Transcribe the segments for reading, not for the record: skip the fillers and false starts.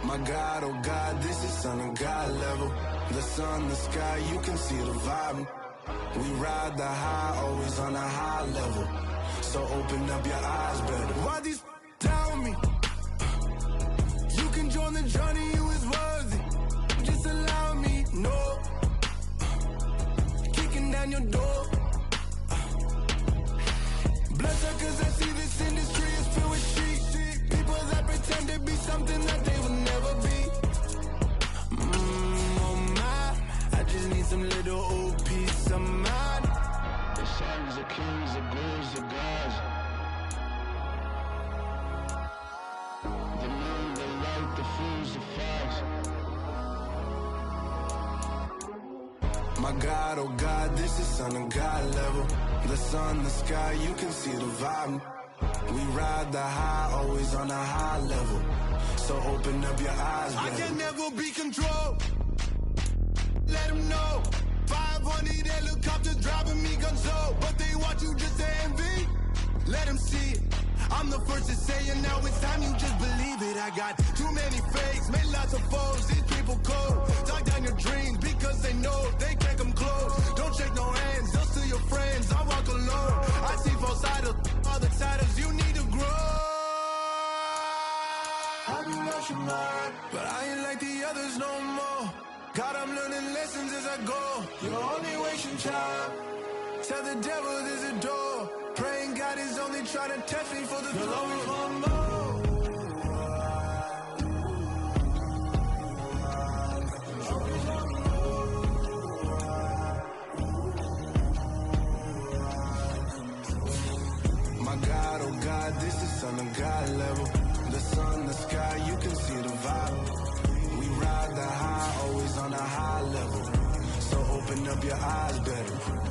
My God, oh God, this is Son of God level. The sun, the sky, you can see the vibe. We ride the high, always on a high level. So open up your eyes better. Why these down me? You can join the journey, you is worthy. Just allow me, no. Kicking down your door. Bloodsuckers, I see this industry is filled with sheep. People that pretend to be something that they will never be. Oh my, I just need some little old peace of mind. The sons, the kings, the ghouls, the gods. The moon, the light, the fools, the fogs. My God, oh God, this is Son of God level. The sun, the sky, you can see the vibe. We ride the high, always on a high level. So open up your eyes, baby. I can never be controlled. Let them know. 500 helicopters driving me gonzo. But they want you just to envy. Let them see it. I'm the first to say it, now it's time you just believe it. I got too many fakes, made lots of foes. These people cold. Talk down your dreams because they know they can't come close. Don't shake no hands, just to your friends. I walk alone. I see false idols, other titles. You need to grow. I be lost your mind, but I ain't like the others no more. God, I'm learning lessons as I go. You're only wasting time. Tell the devil there's a door. Praying God is only trying to test me for the throne. You'll always want more. My God, oh God, this is Son of God level. The sun, the sky, you can see the vibe. We ride the high, always on a high level. So open up your eyes better.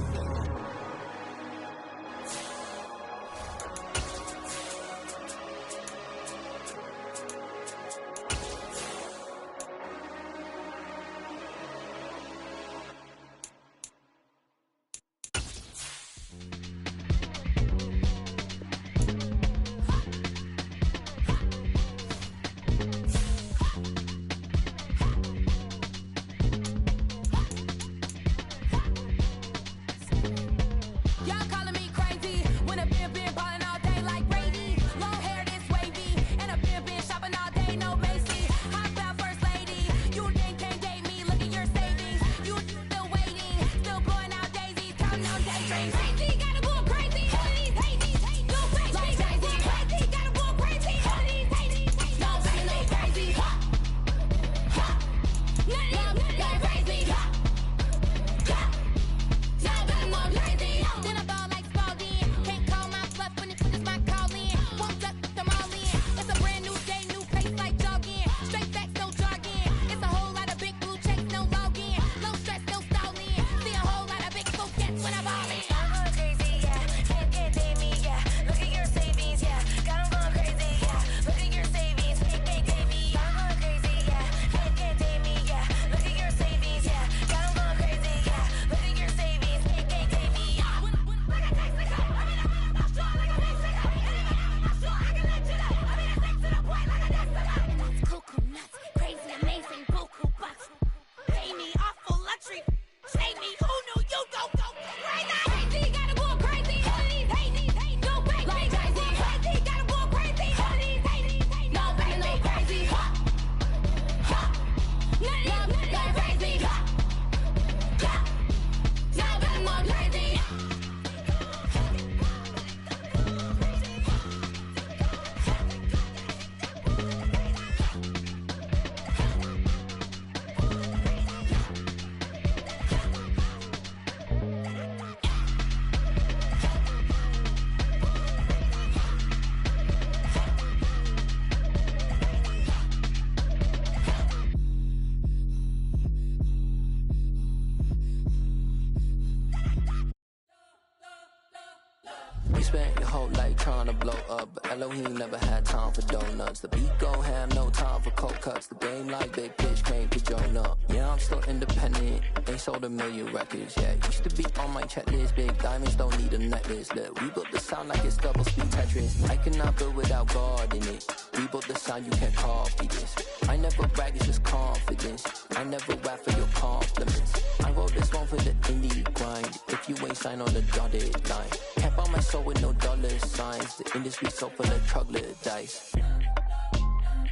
spent your whole life trying to blow up, but Elohim never had time for donuts. The beat gon' have no time for cold cuts. The game like big pitch came for Jonah. Yeah, I'm still independent, ain't sold a million records yet. Used to be on my checklist, big diamonds don't need a necklace. Look, we built the sound like it's double speed Tetris. I cannot build without God in it. We built the sound, you can't copy this. I never brag, it's just confidence. I never rap for your compliments. I wrote this one for the indie grind. If you ain't signed on the dotted line, can't buy my soul with no dollar signs. The industry so full of troglodytes.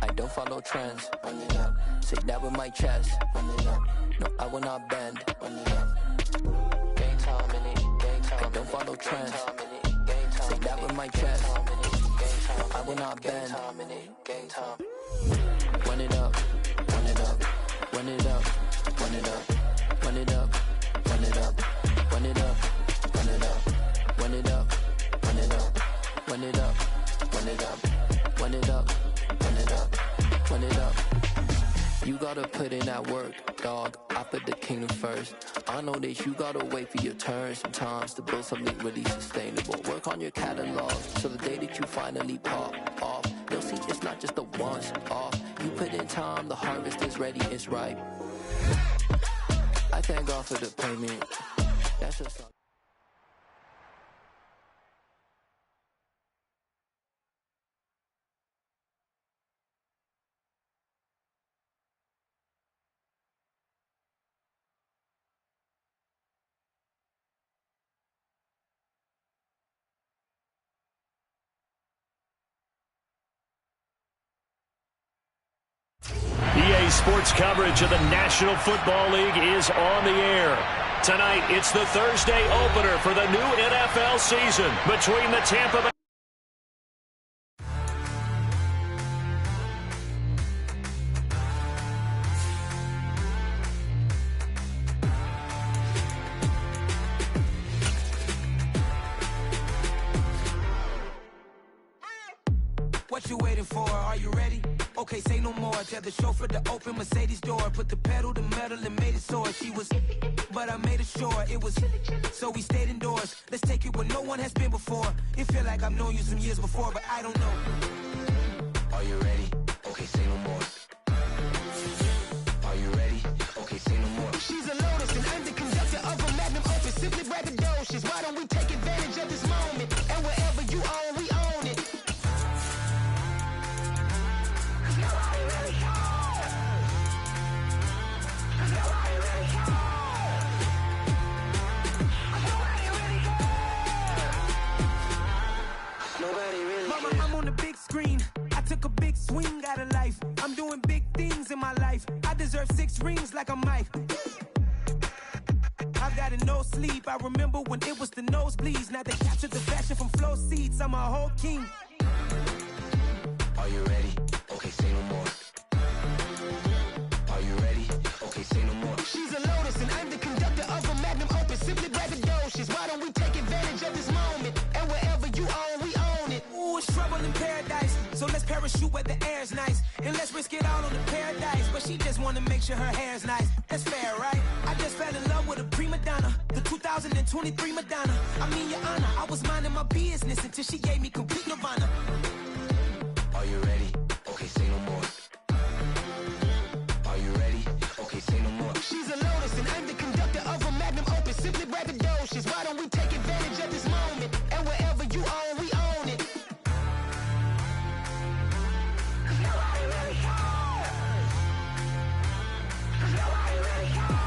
I don't follow trends. Run it up. Say that with my chest. Run it up. No, I will not bend. Run it up. Game time in it. Game time. I don't follow trends. Say that with my chest. I will not bend. Game time. Run it up. Run it up. Run it up. Run it up. Run it up. Run it up. Run it up. Run it up. Run it up. Run it up. Run it up. Run it up. Run it up. Run it up. Run it up. You gotta put in that work, dog. I put the kingdom first. I know that you gotta wait for your turn sometimes to build something really sustainable. Work on your catalog so the day that you finally pop off, you'll see it's not just a once off. You put in time, the harvest is ready, it's ripe. I thank God for the payment. That's just EA Sports coverage of the National Football League is on the air. Tonight, it's the Thursday opener for the new NFL season between the Tampa Bay. What you waiting for? Are you ready? Okay, say no more. Tell the chauffeur to open Mercedes door. Put the pedal to metal and made it soar. She was, but I made it sure it was. So we stayed indoors. Let's take it where no one has been before. It feel like I've known you some years before, but I don't know. Are you ready? Okay, say no more. Are you ready? Okay, say no more. She's a Lotus and I'm the conductor of a Magnum Opus. Simply braggadocious. Why don't we take advantage of this moment? And wherever you own, we own it. Mama, I'm on the big screen. I took a big swing out of life. I'm doing big things in my life. I deserve 6 rings like a Mike. I've got no sleep. I remember when it was the nosebleeds. Now they captured the fashion from flow seats. I'm a whole king. Are you ready? Okay, say no more. Are you ready? Okay, say no more. She's a Lotus and I'm the conductor of a Magnum Opus. Simply braggadocious. Why don't we take advantage of this moment? And wherever you own, we own it. Ooh, it's trouble in paradise. So let's parachute where the air's nice. And let's risk it all on the paradise. But she just wanna make sure her hair's nice. That's fair, right? I just fell in love with a prima donna. The 2023 Madonna. I mean, your honor, I was minding my business until she gave me complete nirvana. Are you ready? Okay, say no more. Are you ready? Okay, say no more. She's a Lotus and I'm the conductor of a Magnum Opus. Simply braggadocious. Why don't we take advantage of this moment? And wherever you own, we own it. Nobody really cares. Nobody really cares.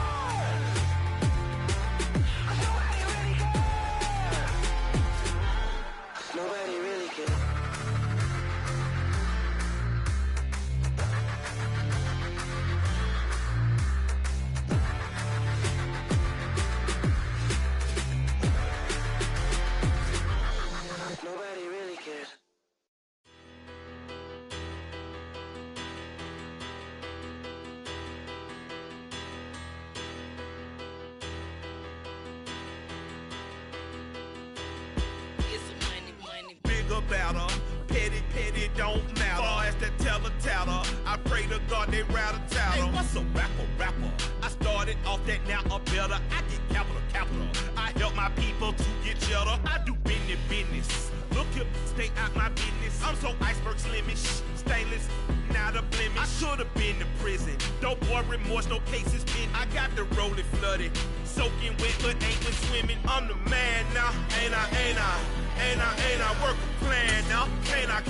Nobody really cares. Nobody really cares. Nobody really cares. Bigger, better, petty, don't matter. Far as the teller, I pray to God they rattle tattle. Hey, what's a rapper? I started off that, now I'm better. I get capital. I help my people to get cheddar. I do business. I'm so iceberg slimmish, stainless, not a blemish. I should have been to prison. No boy remorse, no cases pinned. I got the rolling flooded, soaking wet, but ain't been swimming. I'm the man now, ain't I? Work a plan now, can't I?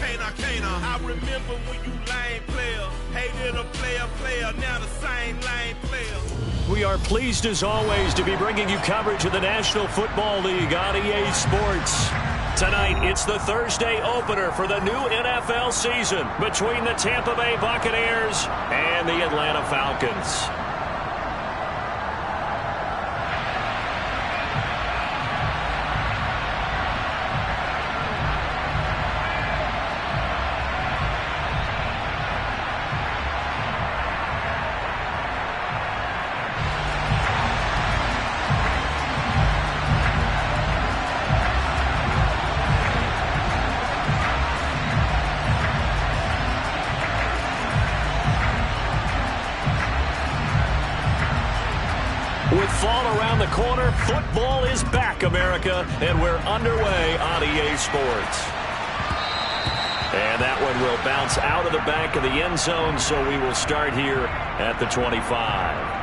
I remember when you lame player, hated a player, now the same lame player. We are pleased as always to be bringing you coverage of the National Football League on EA Sports. Tonight, it's the Thursday opener for the new NFL season between the Tampa Bay Buccaneers and the Atlanta Falcons. With fall around the corner, football is back, America, and we're underway on EA Sports. And that one will bounce out of the back of the end zone, so we will start here at the 25.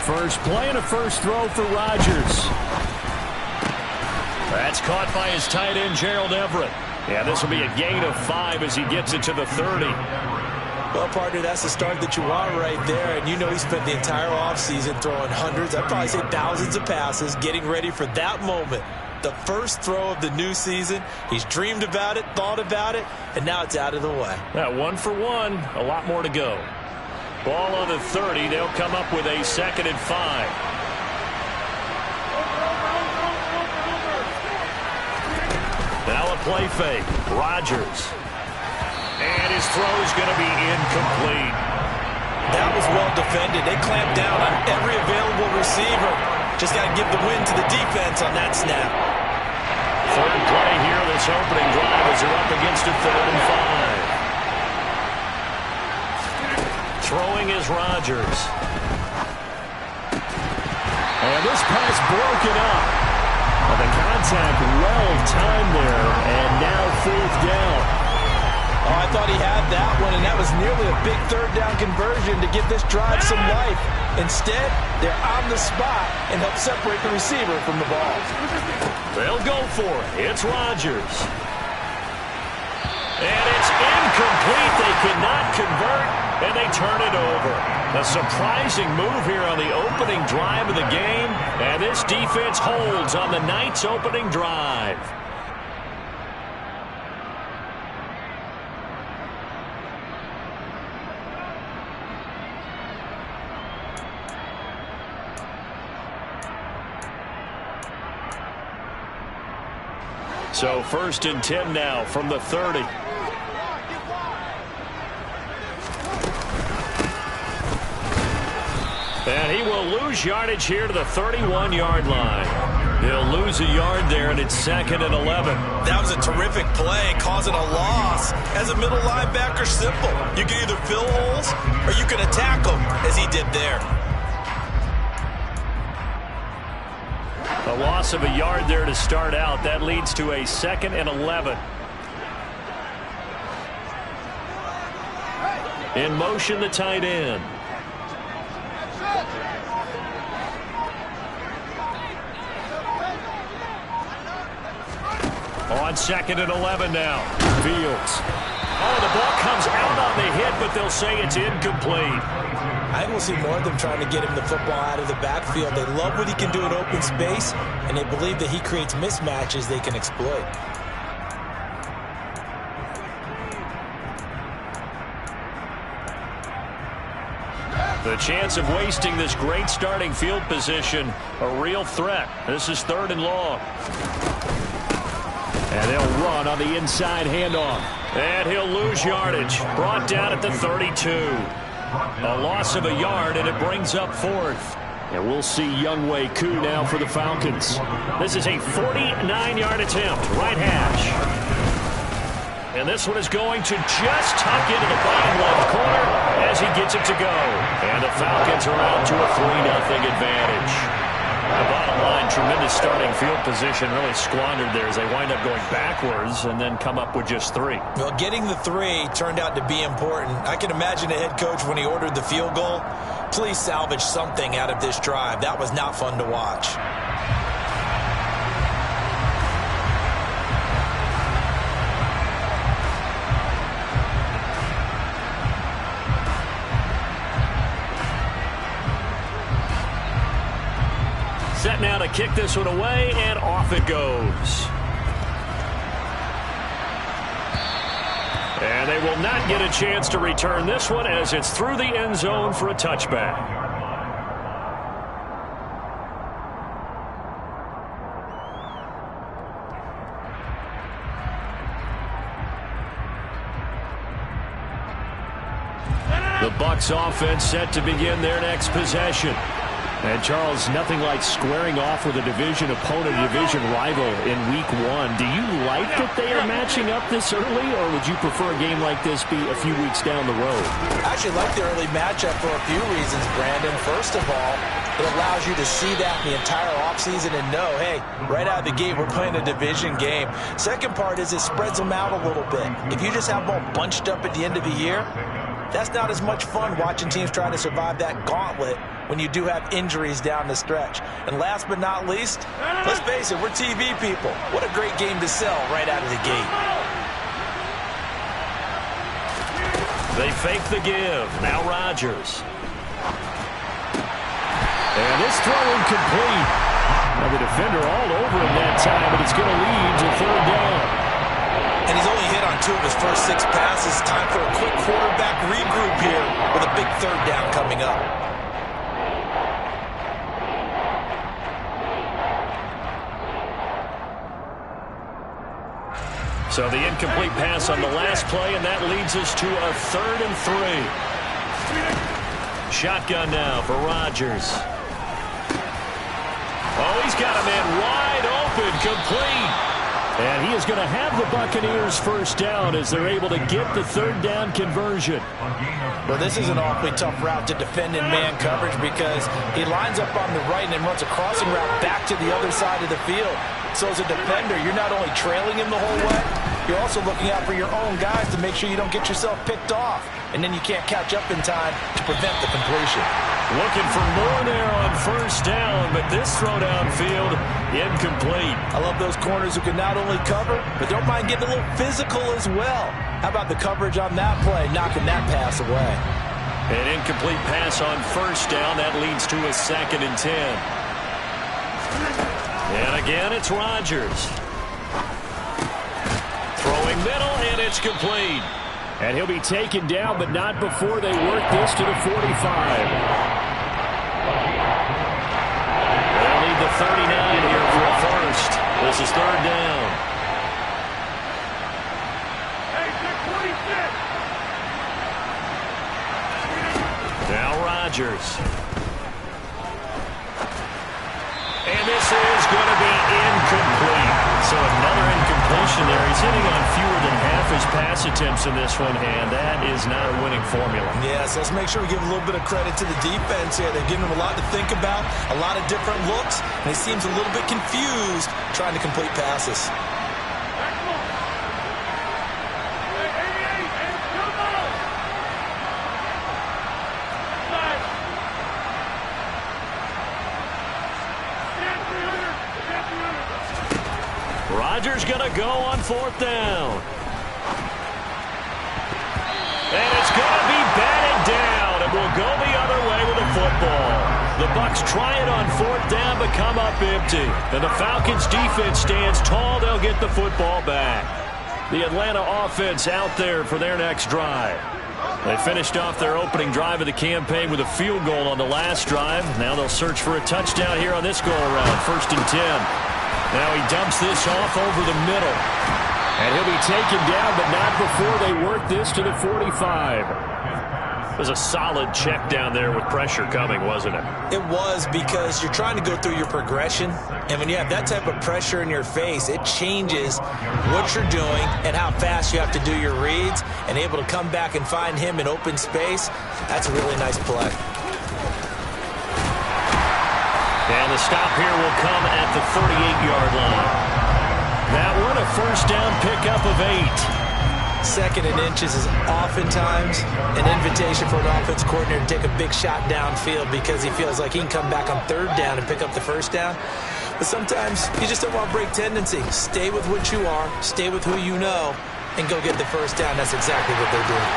First play and a first throw for Rodgers. That's caught by his tight end, Gerald Everett. Yeah, this will be a gain of 5 as he gets it to the 30. Well, partner, that's the start that you want right there. And you know he spent the entire offseason throwing hundreds, I'd probably say thousands of passes, getting ready for that moment. The first throw of the new season. He's dreamed about it, thought about it, and now it's out of the way. That 1 for 1, a lot more to go. Ball on the 30. They'll come up with a 2nd and 5. Now a play fake. Rodgers. And his throw is going to be incomplete. That was well defended. They clamped down on every available receiver. Just got to give the win to the defense on that snap. Third play here this opening drive as they're up against a 3rd and 5. Throwing is Rodgers. And this pass broken up. Well, the contact well timed there, and now 4th down. Oh, I thought he had that one, and that was nearly a big 3rd down conversion to give this drive some life. Instead, they're on the spot and help separate the receiver from the ball. They'll go for it. It's Rodgers. And it's incomplete. They cannot convert, and they turn it over. A surprising move here on the opening drive of the game, and this defense holds on the night's opening drive. So 1st and 10 now from the 30. And he will lose yardage here to the 31-yard line. He'll lose a yard there, and it's 2nd and 11. That was a terrific play, causing a loss. As a middle linebacker, simple. You can either fill holes or you can attack them, as he did there. A loss of a yard there to start out. That leads to a 2nd and 11. In motion, the tight end. On 2nd and 11 now. Fields. Oh, the ball comes out on the hit, but they'll say it's incomplete. I think we'll see more of them trying to get him the football out of the backfield. They love what he can do in open space, and they believe that he creates mismatches they can exploit. The chance of wasting this great starting field position, a real threat. This is 3rd and long. And they'll run on the inside handoff. And he'll lose yardage. Brought down at the 32. A loss of a yard, and it brings up 4th. And we'll see Younghoe Koo now for the Falcons. This is a 49-yard attempt, right hash. And this one is going to just tuck into the bottom left corner as he gets it to go. And the Falcons are out to a 3-0 advantage. The bottom line, tremendous starting field position, really squandered there as they wind up going backwards and then come up with just 3. Well, getting the 3 turned out to be important. I can imagine the head coach when he ordered the field goal. Please salvage something out of this drive. That was not fun to watch. Set now to kick this one away, and off it goes. And they will not get a chance to return this one as it's through the end zone for a touchback. The Bucs offense set to begin their next possession. And, Charles, nothing like squaring off with a division opponent, a division rival in Week 1. Do you like that they are matching up this early, or would you prefer a game like this be a few weeks down the road? I actually like the early matchup for a few reasons, Brandon. First of all, it allows you to see that in the entire offseason and know, hey, right out of the gate, we're playing a division game. Second part is it spreads them out a little bit. If you just have them all bunched up at the end of the year, that's not as much fun watching teams trying to survive that gauntlet when you do have injuries down the stretch. And last but not least, let's face it, we're TV people. What a great game to sell right out of the gate. They fake the give. Now Rodgers. And this throw incomplete. Now the defender all over him that time, but it's going to lead to 3rd down. And he's only hit on 2 of his first 6 passes. Time for a quick quarterback regroup here with a big 3rd down coming up. So the incomplete pass on the last play, and that leads us to a 3rd and 3. Shotgun now for Rodgers. Oh, he's got a man wide open, complete. And he is going to have the Buccaneers first down as they're able to get the 3rd down conversion. Well, this is an awfully tough route to defend in man coverage because he lines up on the right and then runs a crossing route back to the other side of the field. So as a defender, you're not only trailing him the whole way, you're also looking out for your own guys to make sure you don't get yourself picked off. And then you can't catch up in time to prevent the completion. Looking for more there on first down, but this throw downfield, incomplete. I love those corners who can not only cover, but don't mind getting a little physical as well. How about the coverage on that play, knocking that pass away? An incomplete pass on first down. That leads to a 2nd and 10. And again, it's Rodgers. Throwing middle, and it's complete. And he'll be taken down, but not before they work this to the 45. They'll need the 39 here for a first. This is 3rd down. Now Rodgers. And this is going to be incomplete. So another incompletion there. He's hitting on fewer than half his pass attempts in this one, and that is not a winning formula. Yes, let's make sure we give a little bit of credit to the defense here. They've given him a lot to think about, a lot of different looks, and he seems a little bit confused trying to complete passes. Rodgers going to go on 4th down. And it's going to be batted down, and will go the other way with the football. The Bucs try it on 4th down, but come up empty. And the Falcons defense stands tall. They'll get the football back. The Atlanta offense out there for their next drive. They finished off their opening drive of the campaign with a field goal on the last drive. Now they'll search for a touchdown here on this go-around. 1st and 10. Now he dumps this off over the middle. And he'll be taken down, but not before they work this to the 45. It was a solid check down there with pressure coming, wasn't it? It was, because you're trying to go through your progression, and when you have that type of pressure in your face, it changes what you're doing and how fast you have to do your reads, and able to come back and find him in open space. That's a really nice play. And the stop here will come at the 38-yard line. That one, a first down pickup of 8. 2nd and inches is oftentimes an invitation for an offense coordinator to take a big shot downfield, because he feels like he can come back on 3rd down and pick up the 1st down. But sometimes you just don't want to break tendency. Stay with what you are, stay with who you know, and go get the 1st down. That's exactly what they're doing.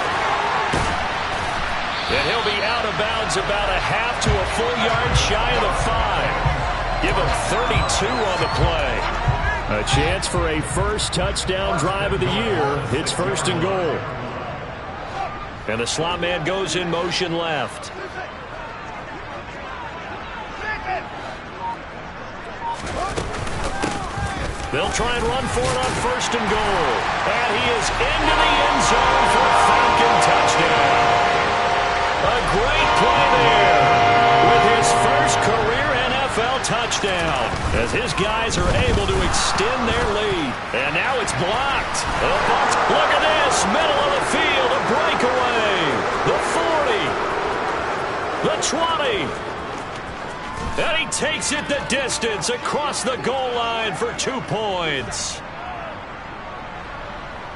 And he'll be out of bounds about a half to a full yard shy of the 5. Give him 32 on the play. A chance for a first touchdown drive of the year. It's 1st and goal. And the slot man goes in motion left. They'll try and run for it on 1st and goal. And he is into the end zone for a Falcon touchdown. A great play there with his first career NFL touchdown, as his guys are able to extend their lead. And now it's blocked. Look at this, middle of the field, a breakaway. The 40, the 20. And he takes it the distance across the goal line for 2 points.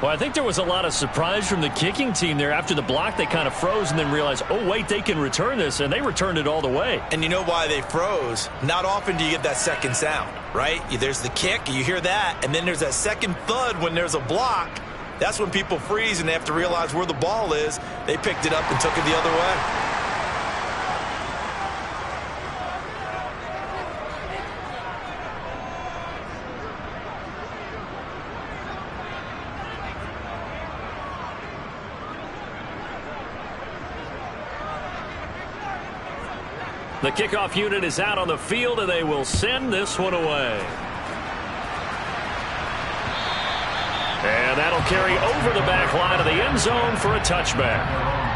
Well, I think there was a lot of surprise from the kicking team there. After the block, they kind of froze and then realized, oh, wait, they can return this, and they returned it all the way. And you know why they froze? Not often do you get that second sound, right? There's the kick, you hear that, and then there's that second thud when there's a block. That's when people freeze and they have to realize where the ball is. They picked it up and took it the other way. The kickoff unit is out on the field, and they will send this one away. And that'll carry over the back line of the end zone for a touchback.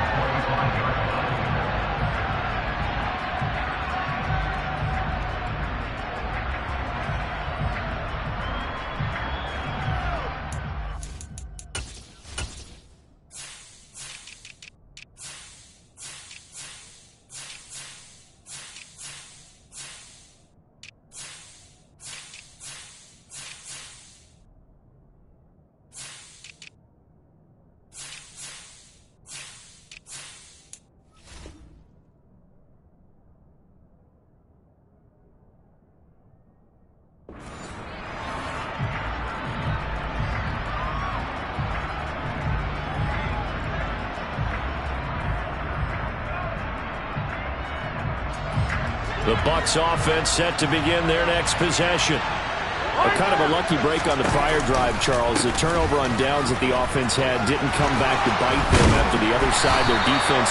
The Bucs offense set to begin their next possession. A kind of a lucky break on the prior drive, Charles. The turnover on downs that the offense had didn't come back to bite them after the other side. Their defense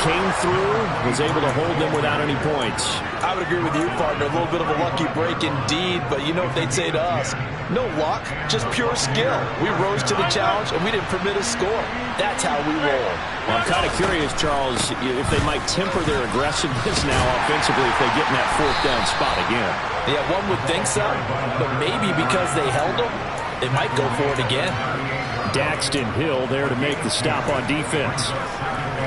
came through, was able to hold them without any points. I would agree with you, partner. A little bit of a lucky break indeed, but you know what they'd say to us? No luck, just pure skill. We rose to the challenge, and we didn't permit a score. That's how we roll. Well, I'm kind of curious, Charles, if they might temper their aggressiveness now offensively if they get in that 4th down spot again. Yeah, one would think so, but maybe because they held them, they might go for it again. Daxton Hill there to make the stop on defense.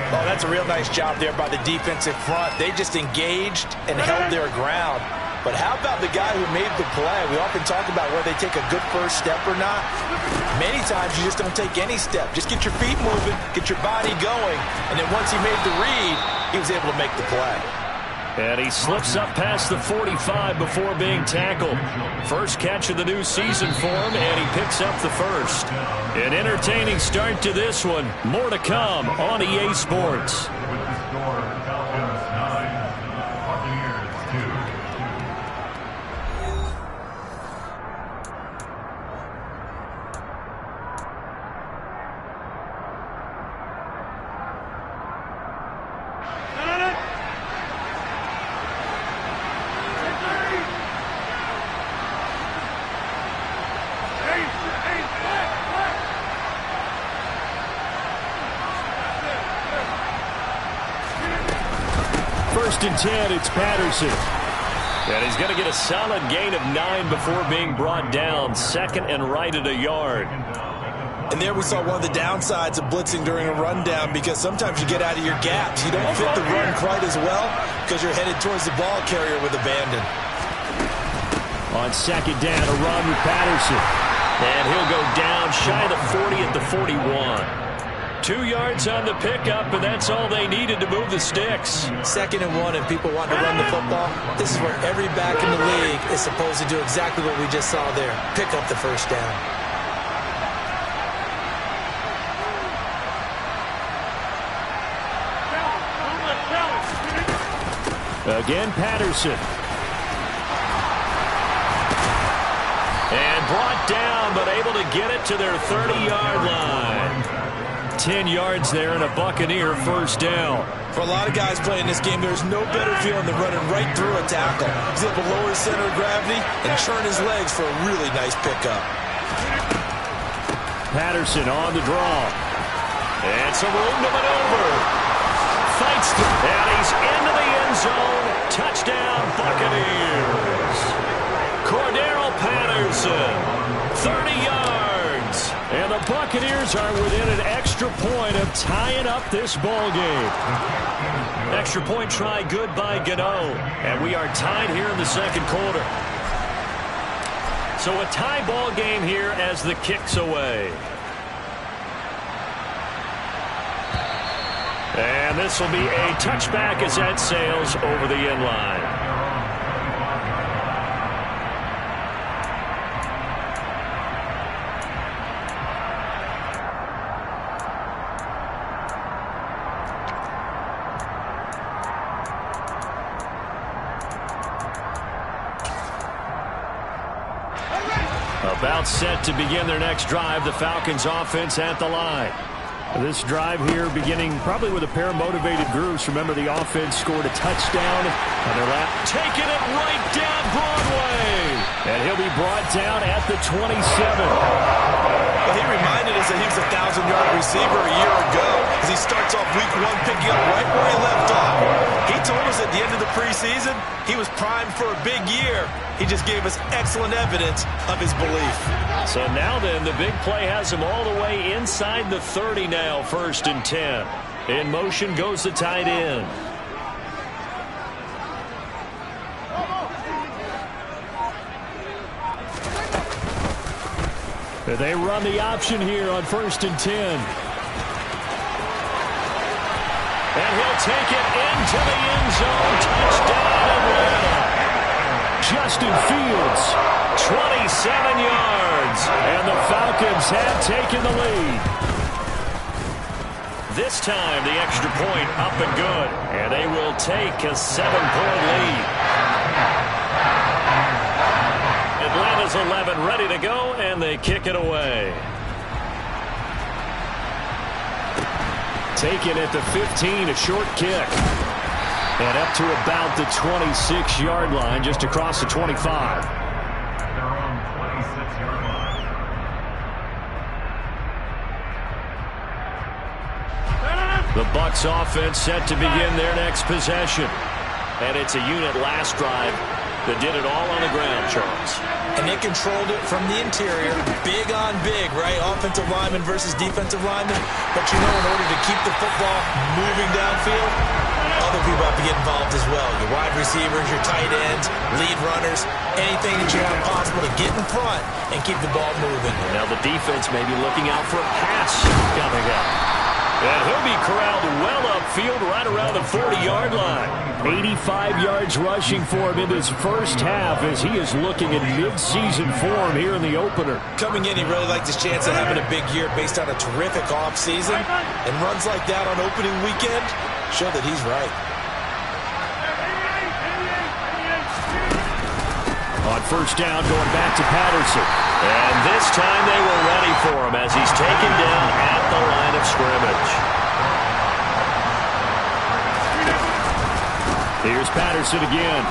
Oh, that's a real nice job there by the defensive front. They just engaged and held their ground. But how about the guy who made the play? We often talk about whether they take a good first step or not. Many times you just don't take any step. Just get your feet moving, get your body going, and then once he made the read, he was able to make the play. And he slips up past the 45 before being tackled. First catch of the new season for him, and he picks up the first. An entertaining start to this one. More to come on EA Sports. First and 10, it's Patterson. And he's going to get a solid gain of 9 before being brought down. Second and right at a yard. And there we saw one of the downsides of blitzing during a rundown, because sometimes you get out of your gaps. You don't fit the run quite as well because you're headed towards the ball carrier with abandon. On second down, a run with Patterson. And he'll go down shy of the 40 at the 41. 2 yards on the pickup, and that's all they needed to move the sticks. Second and 1, and people want to run the football. This is where every back in the league is supposed to do exactly what we just saw there. Pick up the first down. Again, Patterson. And brought down, but able to get it to their 30-yard line. 10 yards there and a Buccaneer first down. For a lot of guys playing this game, there's no better feeling than running right through a tackle. He's able to lower his center of gravity and churn his legs for a really nice pickup. Patterson on the draw. And some room to maneuver. Fights through, and he's into the end zone. Touchdown, Buccaneers. Cordero Patterson, 30 yards. And the Buccaneers are within an extra point of tying up this ball game. Extra point try good by Gano. And we are tied here in the second quarter. So a tie ball game here as the kick's away. And this will be a touchback as that sails over the end line. About set to begin their next drive. The Falcons offense at the line. This drive here beginning probably with a pair of motivated groups. Remember, the offense scored a touchdown on their lap. Taking it right down Broadway. And he'll be brought down at the 27. Well, he reminded us that he was a 1,000-yard receiver a year ago as he starts off week 1 picking up right where he left off. He told us at the end of the preseason he was primed for a big year. He just gave us excellent evidence of his belief. So now then, the big play has him all the way inside the 30 now, first and 10. In motion goes the tight end. They run the option here on first and 10. And he'll take it into the end zone. Touchdown, Atlanta. Justin Fields, 27 yards. And the Falcons have taken the lead. This time, the extra point up and good. And they will take a 7-point lead. Atlanta's 11 ready to go, and they kick it away. Taken at the 15, a short kick. And up to about the 26-yard line, just across the 25. The Bucs offense set to begin their next possession. And it's a unit last drive that did it all on the ground, Charles. And they controlled it from the interior. Big on big, right? Offensive lineman versus defensive lineman. But you know, in order to keep the football moving downfield, other people have to get involved as well. Your wide receivers, your tight ends, lead runners, anything that you have possible to get in front and keep the ball moving. Now the defense may be looking out for a pass coming up. And he'll be corralled well upfield right around the 40-yard line. 85 yards rushing for him in his first half as he is looking in mid-season form here in the opener. Coming in, he really liked his chance of having a big year based on a terrific offseason. And runs like that on opening weekend show that he's right. On first down, going back to Patterson. And this time they were ready for him as he's taken down at the line of scrimmage. Here's Patterson again.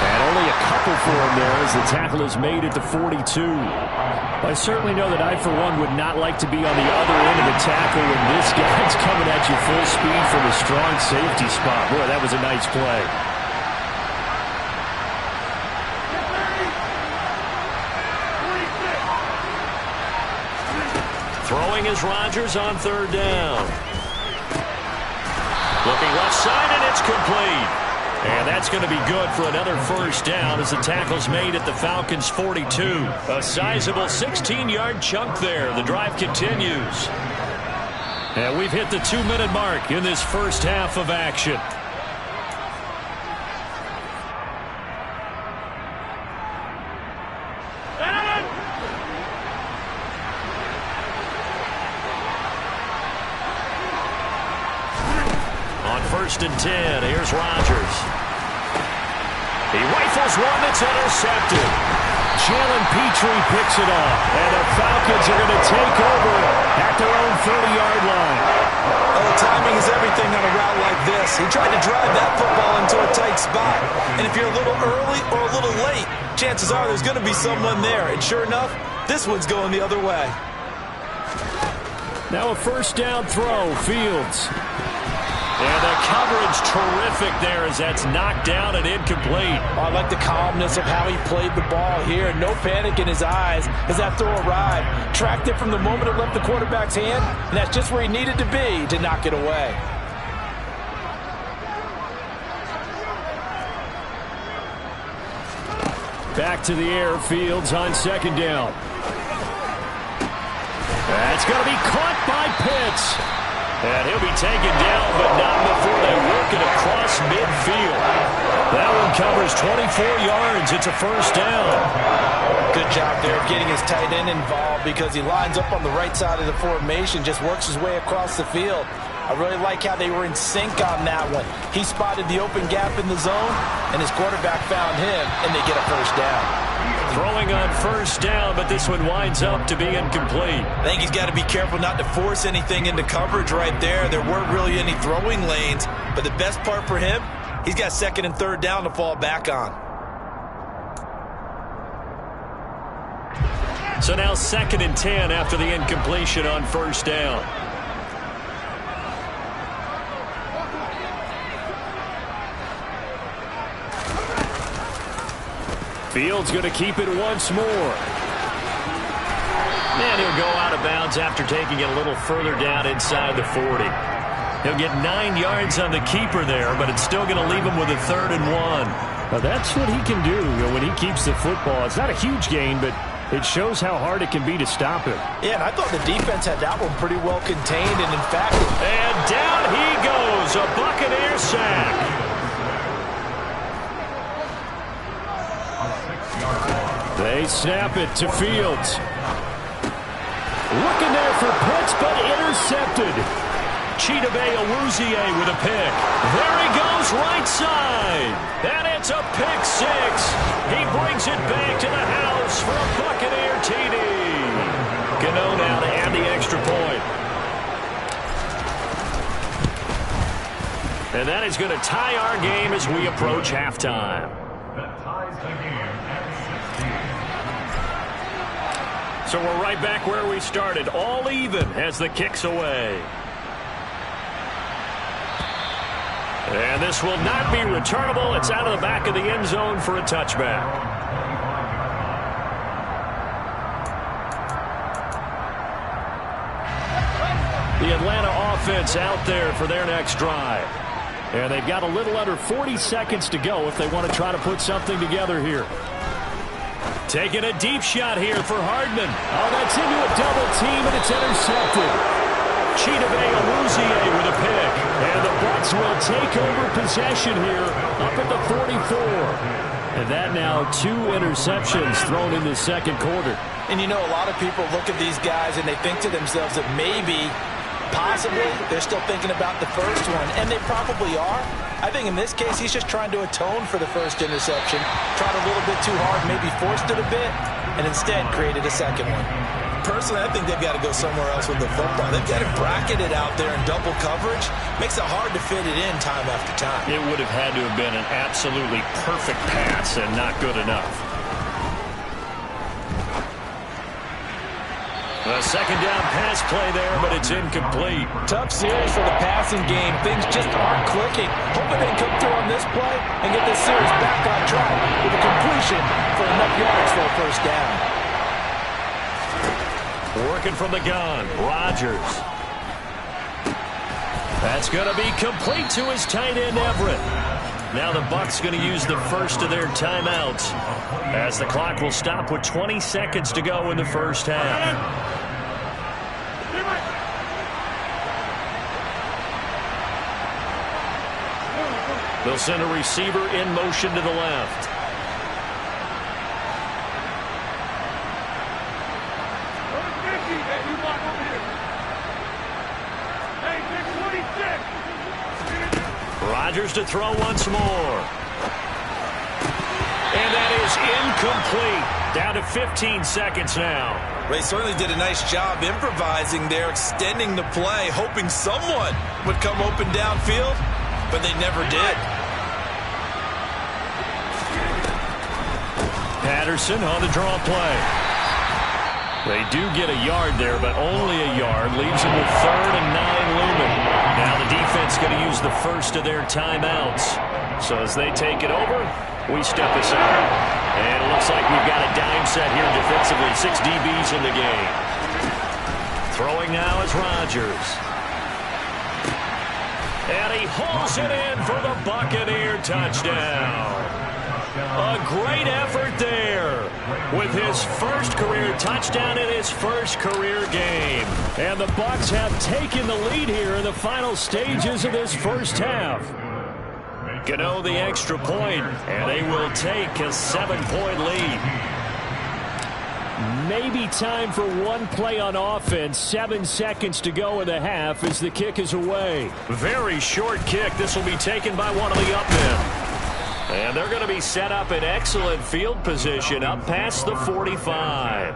And Only a couple for him there as the tackle is made at the 42. I certainly know that I, for one, would not like to be on the other end of the tackle when this guy's coming at you full speed from a strong safety spot. Boy, that was a nice play. Throwing is Rodgers on third down. Looking left side, and it's complete. And that's going to be good for another first down as the tackle's made at the Falcons' 42. A sizable 16-yard chunk there. The drive continues. And we've hit the 2-minute mark in this first half of action. First and 10. Here's Rodgers. He rifles one that's intercepted. Jalen Petrie picks it off. And the Falcons are going to take over at their own 30-yard line. Well, timing is everything on a route like this. He tried to drive that football into a tight spot. And if you're a little early or a little late, chances are there's going to be someone there. And sure enough, this one's going the other way. Now a first down throw. Fields. And the coverage terrific there as that's knocked down and incomplete. I like the calmness of how he played the ball here. No panic in his eyes as that throw arrived. Tracked it from the moment it left the quarterback's hand, and that's just where he needed to be to knock it away. Back to the air. Fields on second down. That's going to be caught by Pitts. And he'll be taken down, but not before they work it across midfield. That one covers 24 yards. It's a first down. Good job there of getting his tight end involved because he lines up on the right side of the formation, just works his way across the field. I really like how they were in sync on that one. He spotted the open gap in the zone, and his quarterback found him, and they get a first down. Throwing on first down, but this one winds up to be incomplete. I think he's got to be careful not to force anything into coverage right there. There weren't really any throwing lanes, but the best part for him, he's got second and third down to fall back on. So now second and 10 after the incompletion on first down. Fields going to keep it once more. And he'll go out of bounds after taking it a little further down inside the 40. He'll get 9 yards on the keeper there, but it's still going to leave him with a 3rd and 1. Now that's what he can do when he keeps the football. It's not a huge gain, but it shows how hard it can be to stop him. Yeah, and I thought the defense had that one pretty well contained, and in fact... And down he goes, a Buccaneer sack. They snap it to Fields. Looking there for Pitts, but intercepted. Chidobe Awuzie with a pick. There he goes, right side. And it's a pick 6. He brings it back to the house for a Buccaneer TD. Gano now to add the extra point. And that is going to tie our game as we approach halftime. That ties the game at 16. So we're right back where we started, all even as the kick's away. And this will not be returnable. It's out of the back of the end zone for a touchback. The Atlanta offense out there for their next drive. And they've got a little under 40 seconds to go if they want to try to put something together here. Taking a deep shot here for Hardman. Oh, that's into a double team, and it's intercepted. Chidobe Awuzie with a pick. And the Bucs will take over possession here up at the 44. And that now 2 interceptions thrown in the second quarter. And you know, a lot of people look at these guys and they think to themselves that maybe, possibly, they're still thinking about the first one. And they probably are. I think in this case, he's just trying to atone for the first interception. Tried a little bit too hard, maybe forced it a bit, and instead created a second one. Personally, I think they've got to go somewhere else with the football. They've got it bracketed out there in double coverage. Makes it hard to fit it in time after time. It would have had to have been an absolutely perfect pass and not good enough. A second down pass play there, but it's incomplete. Tough series for the passing game. Things just aren't clicking. Hoping they come through on this play and get this series back on track with a completion for enough yards for a first down. Working from the gun, Rodgers. That's going to be complete to his tight end, Everett. Now the Bucs going to use the first of their timeouts as the clock will stop with 20 seconds to go in the first half. They'll send a receiver in motion to the left. Rodgers to throw once more. And that is incomplete. Down to 15 seconds now. They certainly did a nice job improvising there, extending the play, hoping someone would come open downfield, but they never did. Patterson on the draw play. They do get a yard there, but only a yard. Leaves them with 3rd and 9 looming. Now the defense going to use the first of their timeouts. So as they take it over, we step aside. And it looks like we've got a dime set here defensively. 6 DBs in the game. Throwing now is Rodgers. And he hauls it in for the Buccaneer touchdown. A great effort there with his first career touchdown in his first career game. And the Bucs have taken the lead here in the final stages of this first half. Gano the extra point, and they will take a 7-point lead. Maybe time for one play on offense. 7 seconds to go in the half as the kick is away. Very short kick. This will be taken by one of the up men. And they're going to be set up in excellent field position up past the 45.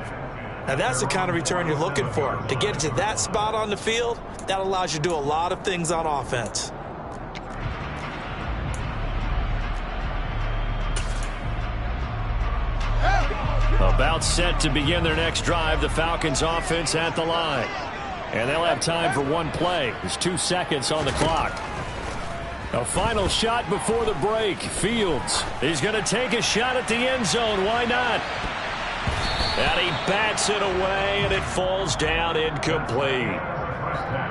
Now that's the kind of return you're looking for. To get to that spot on the field, that allows you to do a lot of things on offense. About set to begin their next drive, the Falcons offense at the line. And they'll have time for one play. There's 2 seconds on the clock. A final shot before the break. Fields. He's going to take a shot at the end zone. Why not? And he bats it away, and it falls down incomplete.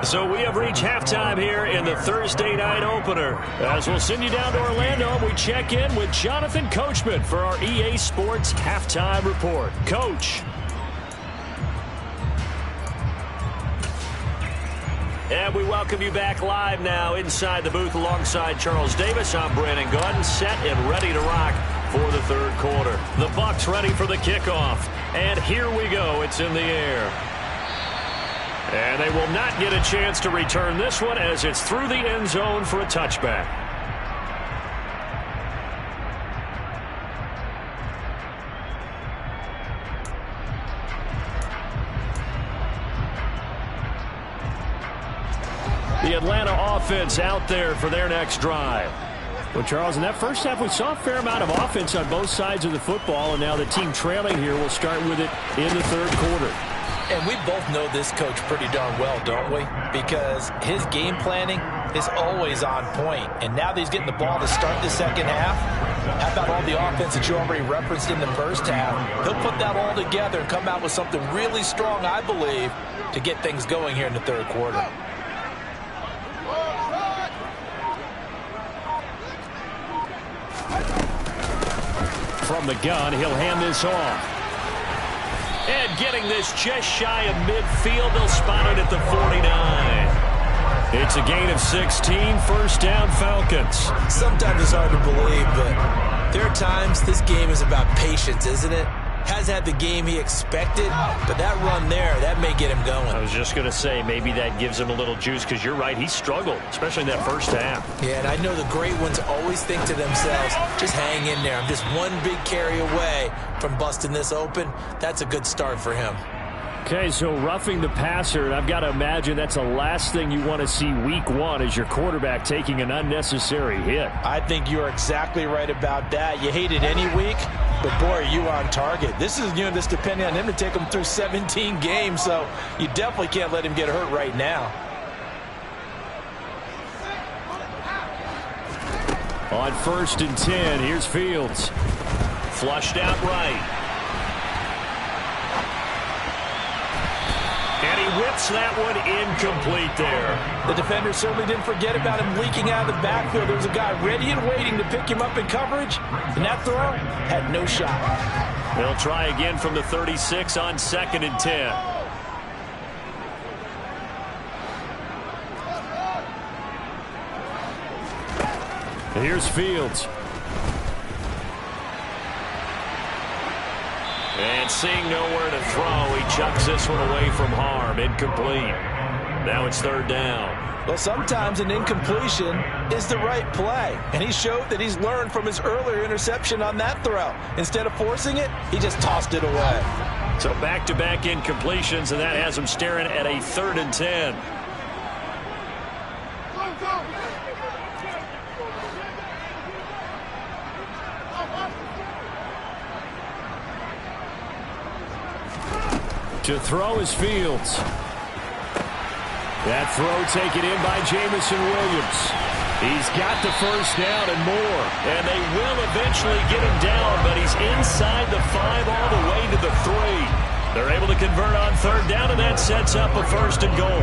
So we have reached halftime here in the Thursday night opener. As we'll send you down to Orlando, we check in with Jonathan Coachman for our EA Sports Halftime Report. Coach. And we welcome you back live now inside the booth alongside Charles Davis. I'm Brandon Gaudin, set and ready to rock for the third quarter. The Bucs ready for the kickoff. And here we go. It's in the air. And they will not get a chance to return this one as it's through the end zone for a touchback. The Atlanta offense out there for their next drive. Well, Charles, in that first half, we saw a fair amount of offense on both sides of the football, and now the team trailing here will start with it in the third quarter. And we both know this coach pretty darn well, don't we? Because his game planning is always on point. And now that he's getting the ball to start the second half, how about all the offense that you already referenced in the first half? He'll put that all together and come out with something really strong, I believe, to get things going here in the third quarter. From the gun, he'll hand this off. And getting this just shy of midfield, they'll spot it at the 49. It's a gain of 16, first down Falcons. Sometimes it's hard to believe, but there are times this game is about patience, isn't it? Has had the game he expected, but that run there, that may get him going. I was just going to say, maybe that gives him a little juice, because you're right, he struggled, especially in that first half. Yeah, and I know the great ones always think to themselves, just hang in there. I'm just one big carry away from busting this open. That's a good start for him. Okay, so roughing the passer, and I've got to imagine that's the last thing you want to see week one as your quarterback taking an unnecessary hit. I think you're exactly right about that. You hate it any week, but boy, are you on target. This is, this depending on him to take him through 17 games, so you definitely can't let him get hurt right now. On 1st and 10, here's Fields. Flushed out right. And he whips that one incomplete there. The defender certainly didn't forget about him leaking out of the backfield. There was a guy ready and waiting to pick him up in coverage, and that throw had no shot. They'll try again from the 36 on 2nd and 10. Here's Fields. And seeing nowhere to throw, he chucks this one away from harm. Incomplete. Now it's 3rd down. Well, sometimes an incompletion is the right play. And he showed that he's learned from his earlier interception on that throw. Instead of forcing it, he just tossed it away. So back-to-back incompletions, and that has him staring at a 3rd and 10. To throw is Fields. That throw taken in by Jamison Williams. He's got the 1st down and more. And they will eventually get him down, but he's inside the 5 all the way to the 3. They're able to convert on 3rd down, and that sets up a 1st and goal.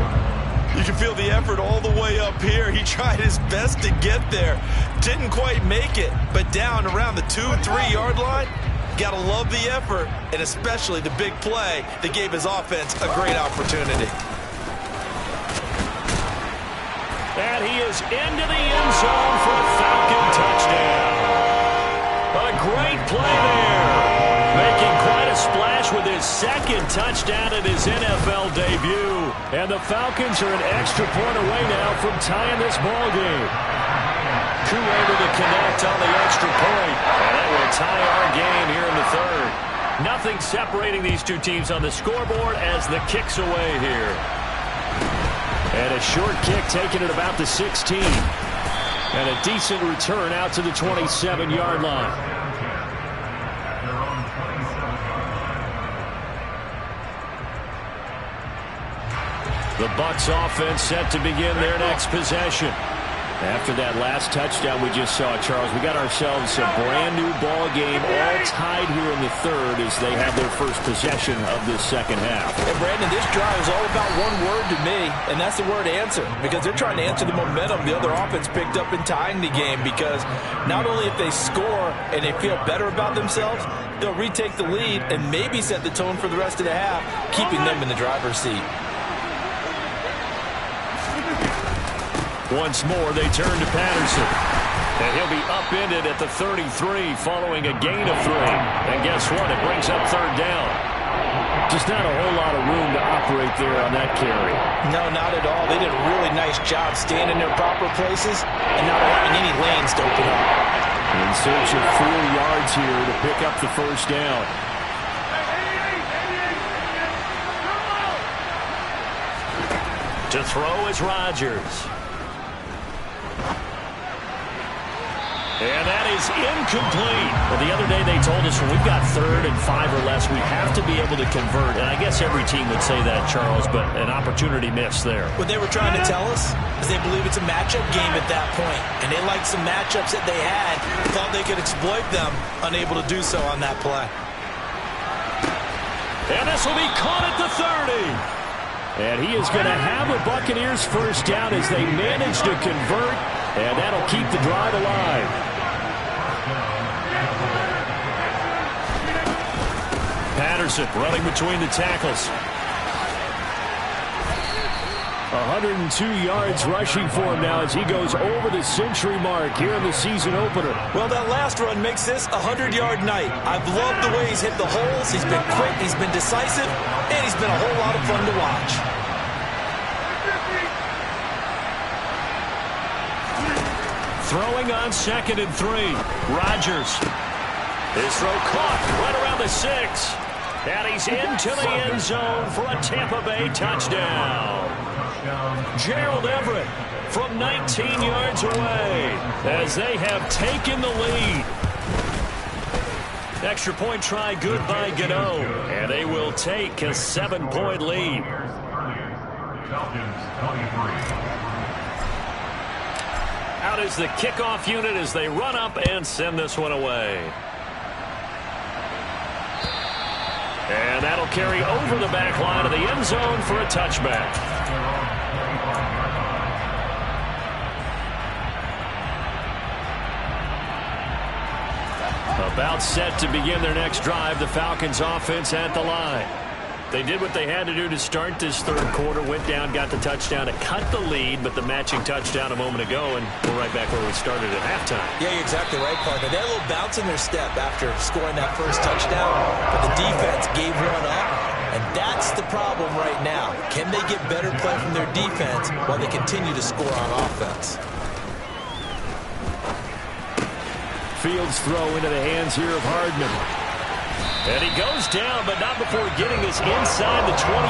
You can feel the effort all the way up here. He tried his best to get there. Didn't quite make it, but down around the 2-3 yard line. Got to love the effort, and especially the big play that gave his offense a great opportunity. And he is into the end zone for a Falcon touchdown. A great play there. Making quite a splash with his 2nd touchdown in his NFL debut. And the Falcons are an extra point away now from tying this ball game. Koo able to connect on the extra point. And that will tie our game here in the 3rd. Nothing separating these two teams on the scoreboard as the kick's away here. And a short kick taken at about the 16. And a decent return out to the 27-yard line. The Bucs offense set to begin their next possession. After that last touchdown we just saw, Charles, we got ourselves a brand-new ball game, all tied here in the 3rd as they have their first possession of this 2nd half. And, Brandon, this drive is all about one word to me, and that's the word answer, because they're trying to answer the momentum the other offense picked up in tying the game, because not only if they score and they feel better about themselves, they'll retake the lead and maybe set the tone for the rest of the half, keeping them in the driver's seat. Once more, they turn to Patterson. And he'll be upended at the 33 following a gain of 3. And guess what? It brings up 3rd down. Just not a whole lot of room to operate there on that carry. No, not at all. They did a really nice job staying in their proper places and not allowing any lanes to open up. In search of 4 yards here to pick up the 1st down. To throw is Rodgers. And that is incomplete. Well, the other day they told us when we've got 3rd and 5 or less, we have to be able to convert. And I guess every team would say that, Charles, but an opportunity missed there. What they were trying to tell us is they believe it's a matchup game at that point. And they liked some matchups that they had, thought they could exploit them, unable to do so on that play. And this will be caught at the 30. And he is going to have the Buccaneers 1st down as they manage to convert. And that'll keep the drive alive. Patterson running between the tackles. 102 yards rushing for him now as he goes over the century mark here in the season opener. Well, that last run makes this a 100-yard night. I've loved the way he's hit the holes. He's been quick, he's been decisive, and he's been a whole lot of fun to watch. Throwing on 2nd and 3. Rodgers. His throw caught right around the 6. And he's into the end zone for a Tampa Bay touchdown. Gerald Everett from 19 yards away as they have taken the lead. Extra point try good by Gano, and they will take a 7-point lead. Out is the kickoff unit as they run up and send this one away. And that'll carry over the back line of the end zone for a touchback. About set to begin their next drive, the Falcons offense at the line. They did what they had to do to start this third quarter, went down, got the touchdown to cut the lead, but the matching touchdown a moment ago, and we're right back where we started at halftime. Yeah, you're exactly right, partner. They had a little bounce in their step after scoring that first touchdown, but the defense gave one up, and that's the problem right now. Can they get better play from their defense while they continue to score on offense? Fields throw into the hands here of Hardman. And he goes down, but not before getting this inside the 25.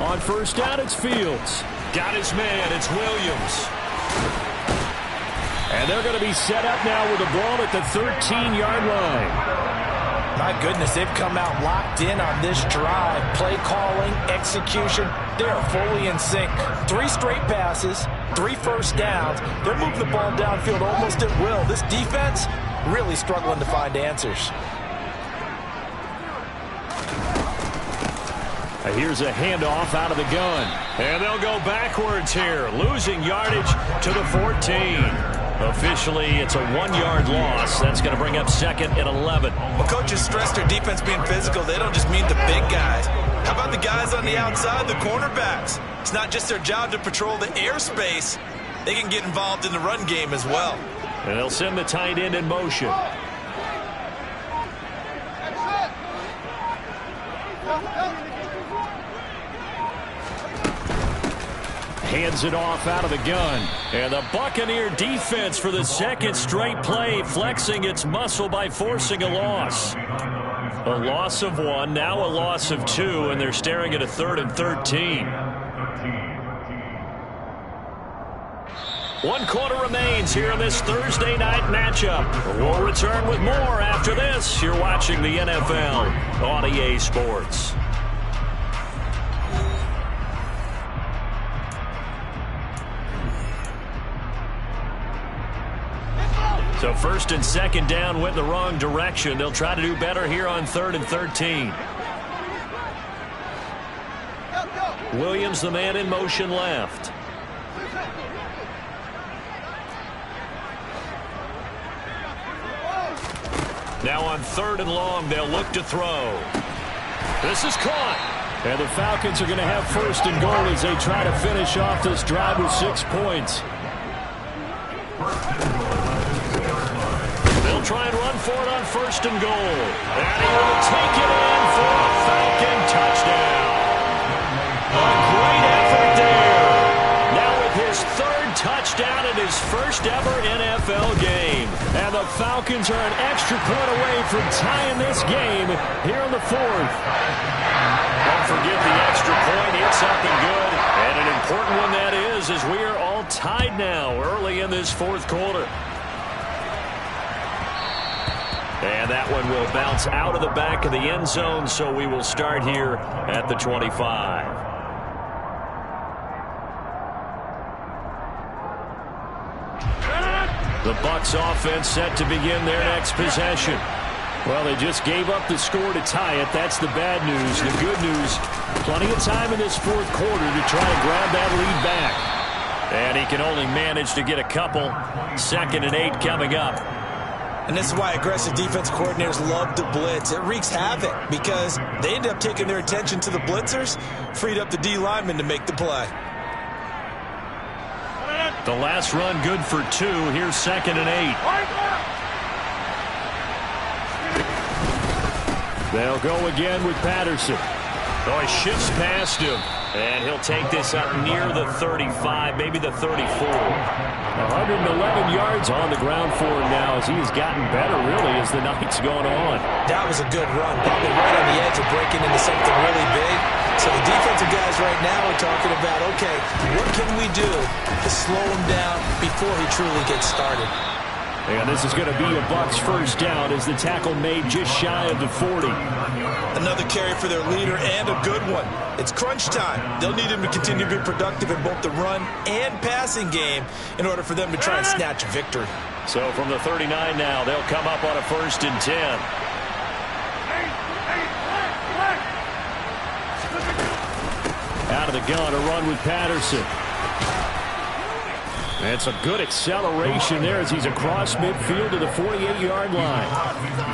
On first down, it's Fields. Got his man, it's Williams. And they're going to be set up now with the ball at the 13-yard line. My goodness, they've come out locked in on this drive. Play calling, execution, they are fully in sync. 3 straight passes, 3 first downs. They're moving the ball downfield almost at will. This defense really struggling to find answers. Here's a handoff out of the gun. And they'll go backwards here, losing yardage to the 14. Officially, it's a 1-yard loss. That's going to bring up second and 11. Well, coaches stress their defense being physical. They don't just mean the big guys. How about the guys on the outside, the cornerbacks? It's not just their job to patrol the airspace. They can get involved in the run game as well. And they'll send the tight end in motion. Hands it off out of the gun. And the Buccaneer defense for the second straight play, flexing its muscle by forcing a loss. A loss of 1, now a loss of 2, and they're staring at a 3rd and 13. 1 quarter remains here in this Thursday night matchup. We'll return with more after this. You're watching the NFL on EA Sports. So first and second down went the wrong direction. They'll try to do better here on 3rd and 13. Williams, the man in motion left. Now on 3rd and long, they'll look to throw. This is caught. And the Falcons are going to have 1st and goal as they try to finish off this drive with 6 points. They'll try and run for it on 1st and goal. And he will take it in for a Falcon touchdown. A great effort there. Now with his 3rd touchdown in his first ever NFL game. And the Falcons are an extra point away from tying this game here in the 4th. Don't forget the extra point. It's up and good. And an important one that is, as we are all tied now early in this 4th quarter. And that one will bounce out of the back of the end zone, so we will start here at the 25. The Bucs offense set to begin their next possession. Well, they just gave up the score to tie it. That's the bad news. The good news, plenty of time in this 4th quarter to try to grab that lead back. And he can only manage to get a couple. 2nd and 8 coming up. And this is why aggressive defense coordinators love to blitz. It wreaks havoc because they end up taking their attention to the blitzers, freed up the D lineman to make the play. The last run good for 2. Here's 2nd and 8. They'll go again with Patterson. Oh, he shifts past him. And he'll take this up near the 35, maybe the 34. 111 yards on the ground for him now as he has gotten better, really, as the night's gone on. That was a good run, probably right on the edge of breaking into something really big. So the defensive guys right now are talking about, okay, what can we do to slow him down before he truly gets started? And this is going to be a Bucs first down as the tackle made just shy of the 40. Another carry for their leader and a good one. It's crunch time. They'll need him to continue to be productive in both the run and passing game in order for them to try and snatch a victory. So from the 39 now, they'll come up on a 1st and 10. Out of the gun, a run with Patterson. And some good acceleration there as he's across midfield to the 48-yard line.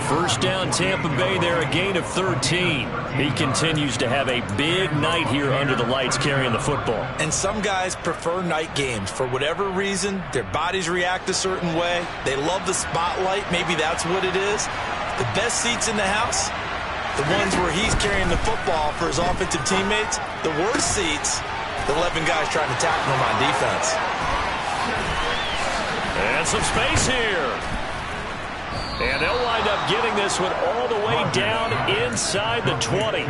First down, Tampa Bay there, a gain of 13. He continues to have a big night here under the lights carrying the football. And some guys prefer night games. For whatever reason, their bodies react a certain way. They love the spotlight. Maybe that's what it is. The best seats in the house, the ones where he's carrying the football for his offensive teammates. The worst seats, the 11 guys trying to tackle him on defense. And some space here. And they'll wind up getting this one all the way down inside the 20.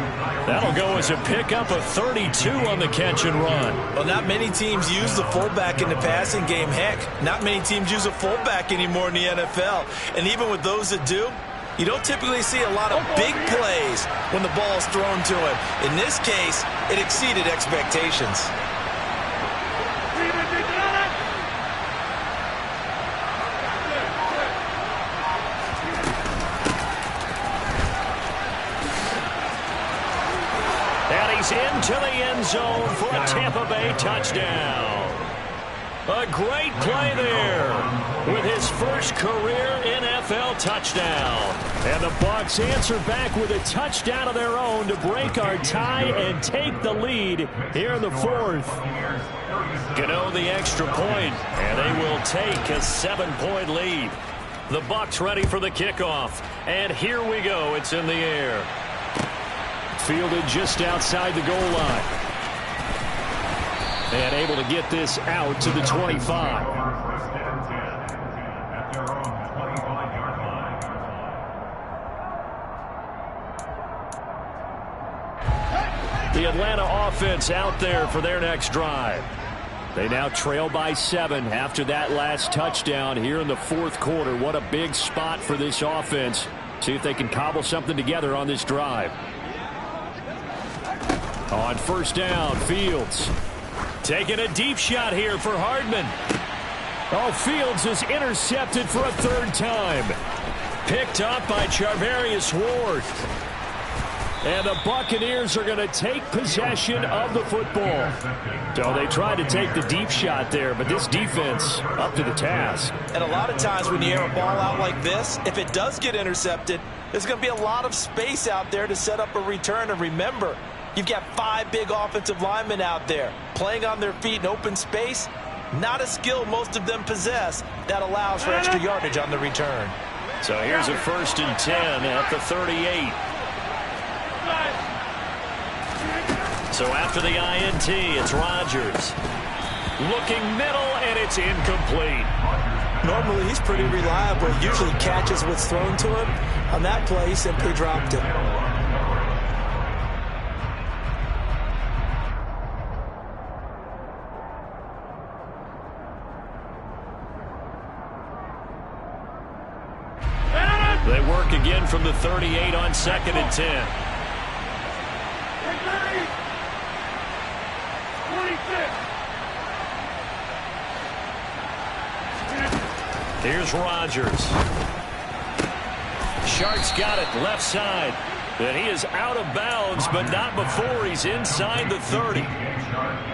That'll go as a pickup of 32 on the catch and run. Well, not many teams use the fullback in the passing game. Heck, not many teams use a fullback anymore in the NFL. And even with those that do, you don't typically see a lot of big plays when the ball is thrown to him. In this case, it exceeded expectations. Into the end zone for a Tampa Bay touchdown. A great play there with his first career NFL touchdown. And the Bucs answer back with a touchdown of their own to break our tie and take the lead here in the 4th. Gano the extra point, and they will take a 7-point lead. The Bucs ready for the kickoff. And here we go. It's in the air. Fielded just outside the goal line. And able to get this out to the 25. The Atlanta offense out there for their next drive. They now trail by 7 after that last touchdown here in the 4th quarter. What a big spot for this offense. See if they can cobble something together on this drive. On first down, Fields taking a deep shot here for Hardman. Oh, Fields is intercepted for a 3rd time. Picked up by Charvarius Ward. And the Buccaneers are going to take possession of the football. So they tried to take the deep shot there, but this defense up to the task. And a lot of times when you air a ball out like this, if it does get intercepted, there's going to be a lot of space out there to set up a return. And remember, you've got 5 big offensive linemen out there playing on their feet in open space. Not a skill most of them possess that allows for extra yardage on the return. So here's a 1st and 10 at the 38. So after the INT, it's Rodgers. Looking middle, and it's incomplete. Normally, he's pretty reliable. Usually catches what's thrown to him. On that play, he simply dropped it. They work again from the 38 on 2nd and 10. Here's Rodgers. Shark's got it left side. And he is out of bounds, but not before he's inside the 30.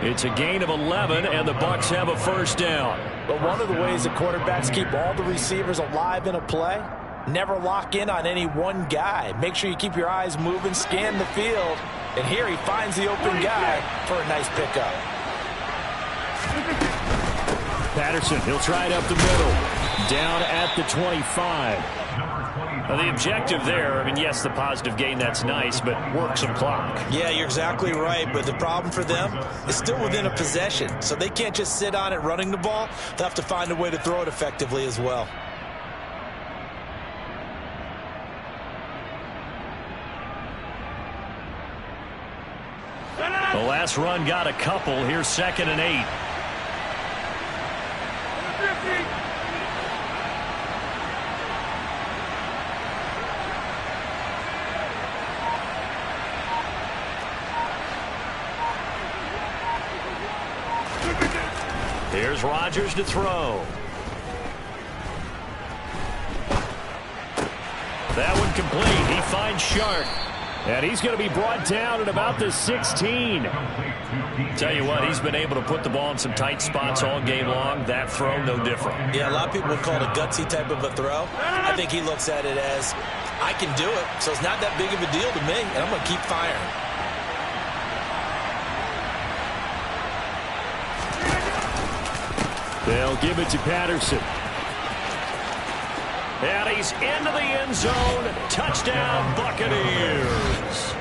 It's a gain of 11, and the Bucs have a 1st down. But one of the ways the quarterbacks keep all the receivers alive in a play, never lock in on any one guy. Make sure you keep your eyes moving, scan the field. And here he finds the open guy for a nice pickup. Patterson, he'll try it up the middle. Down at the 25. Well, the objective there, I mean, yes, the positive gain, that's nice, but work some clock. Yeah, you're exactly right, but the problem for them is still within a possession, so they can't just sit on it running the ball. They'll have to find a way to throw it effectively as well. The last run got a couple. Here's 2nd and 8. Here's Rodgers to throw. That one complete. He finds Shark. And he's going to be brought down at about the 16. Tell you what, he's been able to put the ball in some tight spots all game long. That throw, no different. Yeah, a lot of people would call it a gutsy type of a throw. I think he looks at it as, I can do it, so it's not that big of a deal to me, and I'm going to keep firing. They'll give it to Patterson. And he's into the end zone. Touchdown, Buccaneers.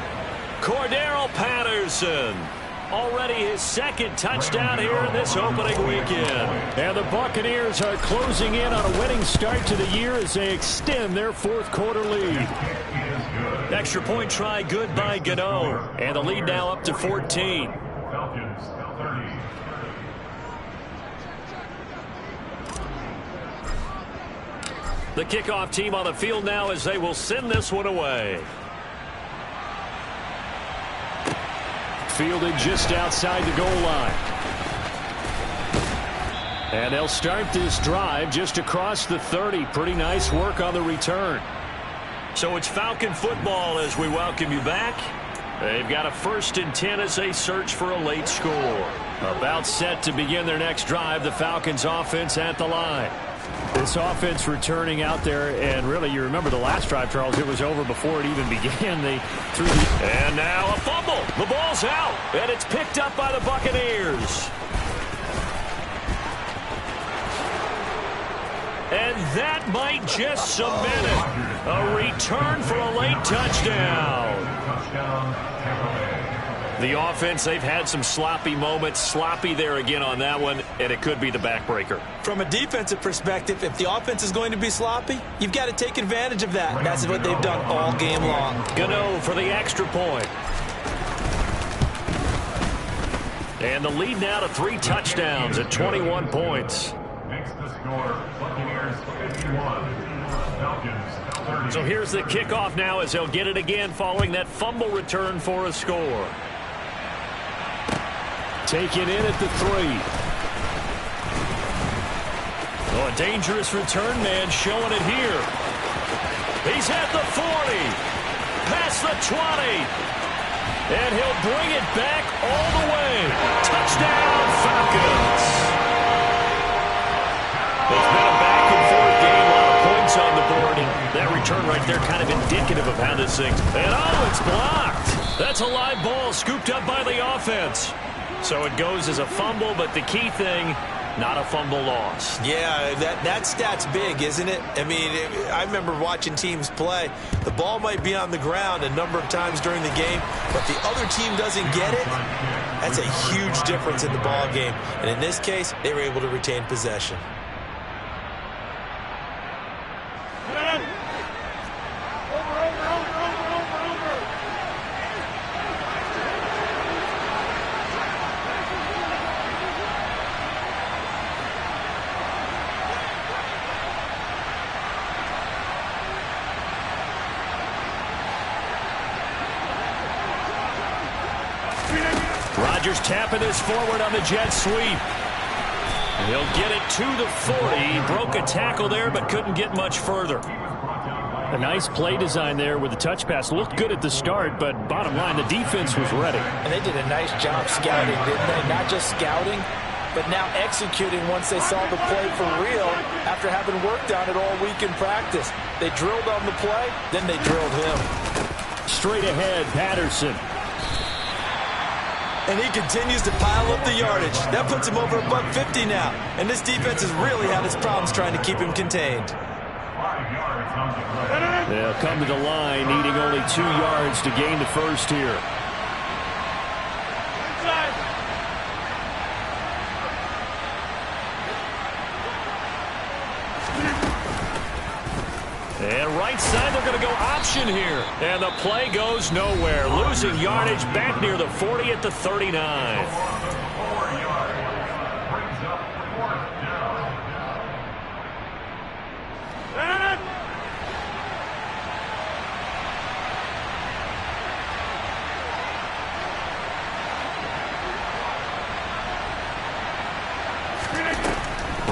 Cordero Patterson. Already his 2nd touchdown here in this opening weekend. And the Buccaneers are closing in on a winning start to the year as they extend their 4th quarter lead. Extra point try good by Gano. And the lead now up to 14. Falcons 30. The kickoff team on the field now as they will send this one away. Fielded just outside the goal line. And they'll start this drive just across the 30. Pretty nice work on the return. So it's Falcon football as we welcome you back. They've got a 1st and 10 as they search for a late score. About set to begin their next drive. The Falcons offense at the line. This offense returning out there, and really, you remember the last drive, Charles, it was over before it even began. And now a fumble. The ball's out, and it's picked up by the Buccaneers. And that might just cement it. A return for a late touchdown. Touchdown, Tampa Bay. The offense, they've had some sloppy moments. Sloppy there again on that one, and it could be the backbreaker. From a defensive perspective, if the offense is going to be sloppy, you've got to take advantage of that. That's what they've done all game long. Gano for the extra point. And the lead now to 3 touchdowns at 21 points. Makes the score Buccaneers 51. Falcons 30. So here's the kickoff now as they'll get it again following that fumble return for a score. Taken in at the 3. Oh, a dangerous return man showing it here. He's at the 40. Past the 20. And he'll bring it back all the way. Touchdown, Falcons. It's been a back-and-forth game, a lot of points on the board, and that return right there kind of indicative of how this thing. And oh, it's blocked. That's a live ball scooped up by the offense. So it goes as a fumble, but the key thing, not a fumble loss. Yeah, that stat's big, isn't it? I mean, I remember watching teams play. The ball might be on the ground a number of times during the game, but the other team doesn't get it. That's a huge difference in the ball game. And in this case, they were able to retain possession. Rodgers tapping this forward on the jet sweep. He'll get it to the 40. He broke a tackle there, but couldn't get much further. A nice play design there with the touch pass. Looked good at the start, but bottom line, the defense was ready. And they did a nice job scouting, didn't they? Not just scouting, but now executing once they saw the play for real after having worked on it all week in practice. They drilled on the play, then they drilled him. Straight ahead, Patterson. And he continues to pile up the yardage. That puts him over $150 now. And this defense has really had its problems trying to keep him contained. yards on the play. They'll come to the line, needing only 2 yards to gain the first here. And right side, they're going to go option here. And the play goes nowhere. Losing yardage back near the 40 at the 39. 4 yards. Brings up 4th down.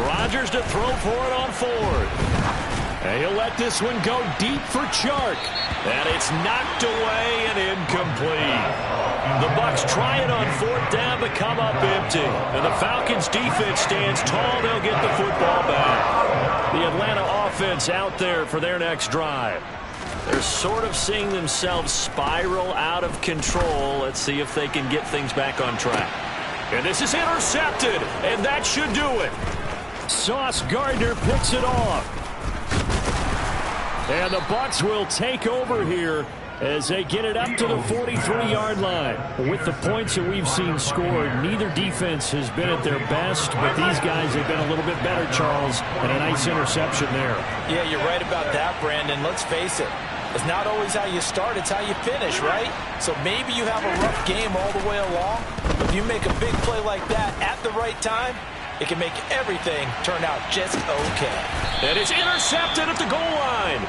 Rodgers to throw for it on 4th. And he'll let this one go deep for Chark. And it's knocked away and incomplete. The Bucs try it on 4th down, but come up empty. And the Falcons defense stands tall. They'll get the football back. The Atlanta offense out there for their next drive. They're sort of seeing themselves spiral out of control. Let's see if they can get things back on track. And this is intercepted, and that should do it. Sauce Gardner picks it off. And the Bucs will take over here as they get it up to the 43-yard line. With the points that we've seen scored, neither defense has been at their best, but these guys have been a little bit better, Charles, and a nice interception there. Yeah, you're right about that, Brandon. Let's face it. It's not always how you start, it's how you finish, right? So maybe you have a rough game all the way along. If you make a big play like that at the right time, it can make everything turn out just okay. And it's intercepted at the goal line.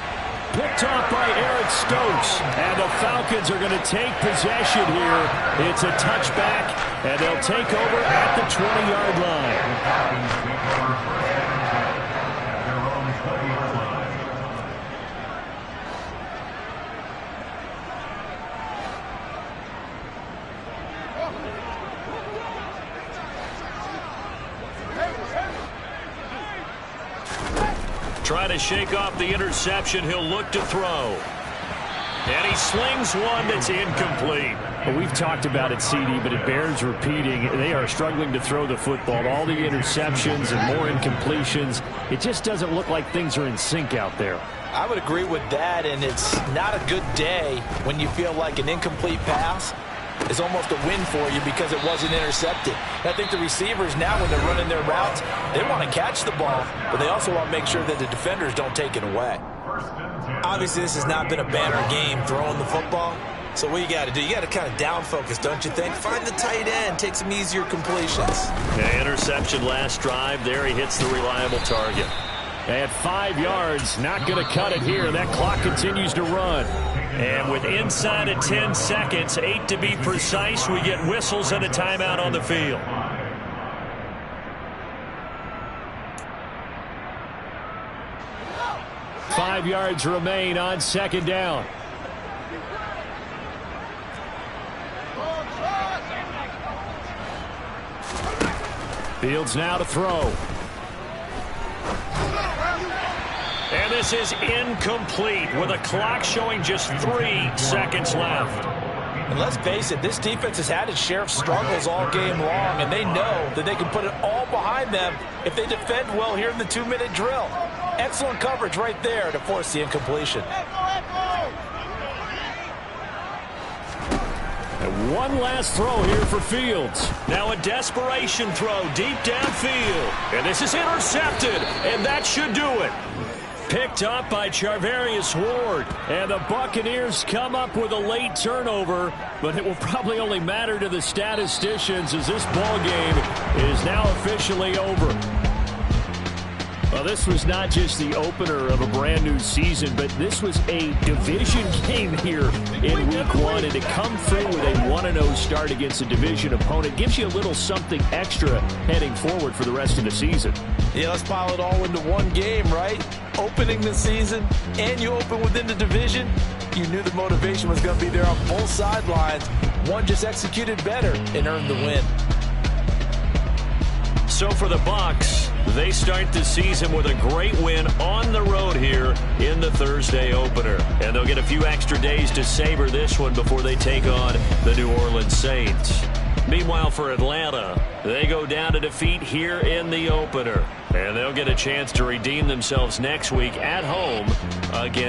Picked off by Eric Stokes. And the Falcons are going to take possession here. It's a touchback, and they'll take over at the 20-yard line. Try to shake off the interception. He'll look to throw. And he slings one that's incomplete. Well, we've talked about it, CD, but it bears repeating. They are struggling to throw the football. All the interceptions and more incompletions. It just doesn't look like things are in sync out there. I would agree with that, and it's not a good day when you feel like an incomplete pass is almost a win for you because it wasn't intercepted. And I think the receivers now, when they're running their routes, they want to catch the ball, but they also want to make sure that the defenders don't take it away. Obviously, this has not been a banner game throwing the football. So what you got to do, you got to kind of down focus, don't you think? Find the tight end, take some easier completions. Yeah, interception last drive. There he hits the reliable target. At 5 yards, not going to cut it here. That clock continues to run. And with inside of 10 seconds, 8 to be precise, we get whistles and a timeout on the field. Five yards remain on second down. Fields now to throw. And this is incomplete with a clock showing just 3 seconds left. And let's face it, this defense has had its share of struggles all game long, and they know that they can put it all behind them if they defend well here in the 2-minute drill. Excellent coverage right there to force the incompletion. And one last throw here for Fields. Now a desperation throw deep downfield. And this is intercepted, and that should do it. Picked up by Charvarius Ward. And the Buccaneers come up with a late turnover, but it will probably only matter to the statisticians as this ball game is now officially over. Well, this was not just the opener of a brand new season, but this was a division game here in week 1. And to come through with a 1-0 start against a division opponent gives you a little something extra heading forward for the rest of the season. Yeah, let's pile it all into one game, right? Opening the season, and you open within the division. You knew the motivation was going to be there on both sidelines. One just executed better and earned the win. So for the Bucs, they start the season with a great win on the road here in the Thursday opener. And they'll get a few extra days to savor this one before they take on the New Orleans Saints. Meanwhile, for Atlanta, they go down to defeat here in the opener. And they'll get a chance to redeem themselves next week at home against